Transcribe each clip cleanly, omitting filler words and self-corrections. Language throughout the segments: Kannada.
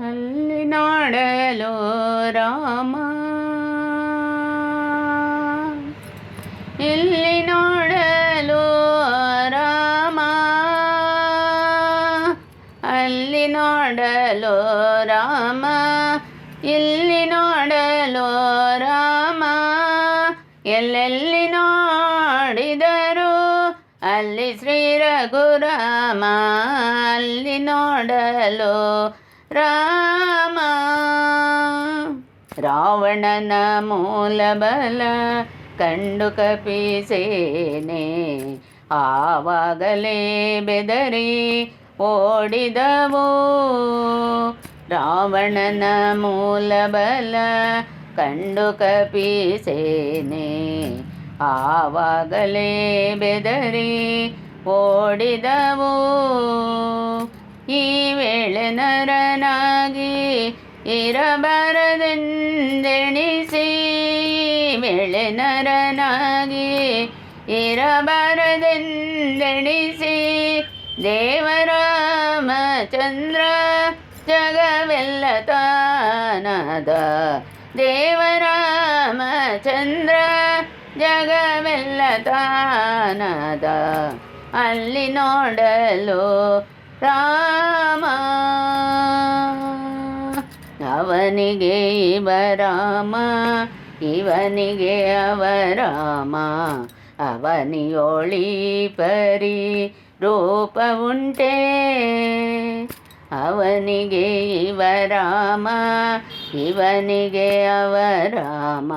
ಅಲ್ಲಿ ನೋಡಲು ರಾಮ, ಇಲ್ಲಿ ನೋಡಲು ರಾಮ, ಅಲ್ಲಿ ನೋಡಲು ರಾಮ, ಇಲ್ಲಿ ನೋಡಲು ರಾಮ. ಎಲ್ಲೆಲ್ಲಿ ನೋಡಿದರು ಅಲ್ಲಿ ಶ್ರೀ ರಘುರಾಮ, ಅಲ್ಲಿ ನೋಡಲು ರಾಮ. ರಾವಣನ ಮೂಲಬಲ ಕಂಡು ಕಪಿಸೇನೆ, ಆವಾಗಲೇ ಬೆದರಿ ಓಡಿದವು. ರಾವಣನ ಮೂಲಬಲ ಕಂಡು ಕಪಿಸೇನೆ, ಆವಾಗಲೇ ಬೆದರಿ ಓಡಿದವು. ಈ ವೇಳೆ ನರನಾಗಿ ಇರಬಾರದೆಂದೆಣಿಸಿ, ಈ ವೇಳೆ ನರನಾಗಿ ಇರಬಾರದೆಂದೆಣಿಸಿ, ದೇವರಾಮಚಂದ್ರ ಜಗವೆಲ್ಲ ತಾನದ, ದೇವರಾಮಚಂದ್ರ ಜಗವೆಲ್ಲ ತಾನದ. ಅಲ್ಲಿ ನೋಡಲು ರಾಮ, ಅವನಿಗೆ ಇವರಾಮ, ಇವನಿಗೆ ಅವರಾಮ. ಅವನಿಯೋಳಿ ಪರಿ ರೂಪ ಉಂಟೆ, ಅವನಿಗೆ ಇವರಾಮ, ಇವನಿಗೆ ಅವರಾಮ.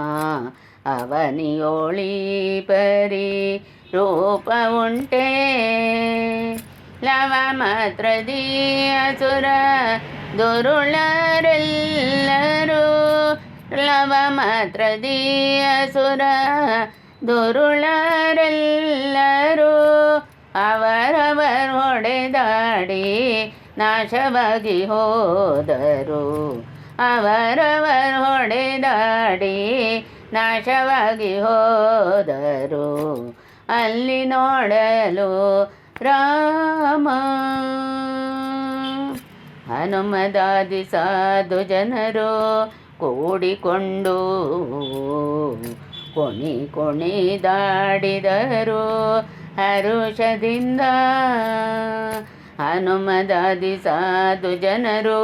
ಅವನಿಯೋಳಿ ಪರಿ ರೂಪ ಉಂಟೆ. ಲವ ಮಾತ್ರದಿ ಅಸುರ ದುರುಳರೆಲ್ಲರೂ, ಲವ ಮಾತ್ರದಿ ಅಸುರ ದುರುಳರೆಲ್ಲರೂ, ಅವರವರು ಹೊಡೆದಾಡಿ ನಾಶವಾಗಿ ಹೋದರು, ಅವರವರು ಹೊಡೆದಾಡಿ ನಾಶವಾಗಿ ಹೋದರು. ಅಲ್ಲಿ ನೋಡಲು ರಾಮ. ಹನುಮದಾದಿ ಸಾಧು ಜನರು ಕೂಡಿಕೊಂಡು ಕುಣಿದಾಡಿದರು ಹರುಷದಿಂದ. ಹನುಮದಾದಿ ಸಾಧು ಜನರು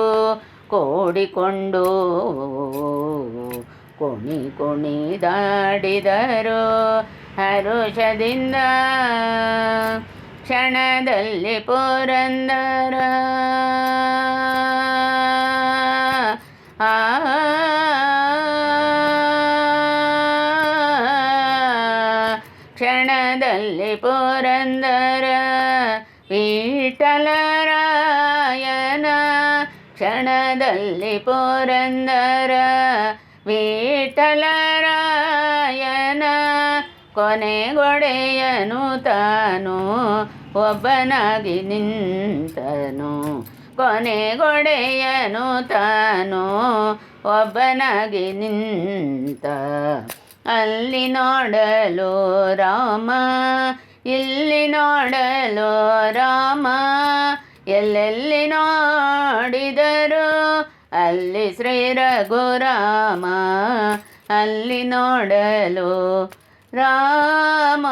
ಕೂಡಿಕೊಂಡು ಕುಣಿದಾಡಿದರು ಹರುಷದಿಂದ. ಕ್ಷಣದಲ್ಲಿ ಪುರಂದರ ಕ್ಷಣದಲ್ಲಿ ಪುರಂದರ ವಿಠಲರಾಯನ, ಕ್ಷಣದಲ್ಲಿ ಪುರಂದರ ವಿಠಲರಾಯನ. ಕೊನೆಗೊಡೆಯನು ತಾನು ಒಬ್ಬನಾಗಿ ನಿಂತನು, ಕೊನೆಗೊಡೆಯನು ತಾನು ಒಬ್ಬನಾಗಿ ನಿಂತ. ಅಲ್ಲಿ ನೋಡಲು ರಾಮ, ಇಲ್ಲಿ ನೋಡಲು ರಾಮ. ಎಲ್ಲೆಲ್ಲಿ ನೋಡಿದರು ಅಲ್ಲಿ ಶ್ರೀ ರಘುರಾಮ, ಅಲ್ಲಿ ನೋಡಲು ರಾಮ.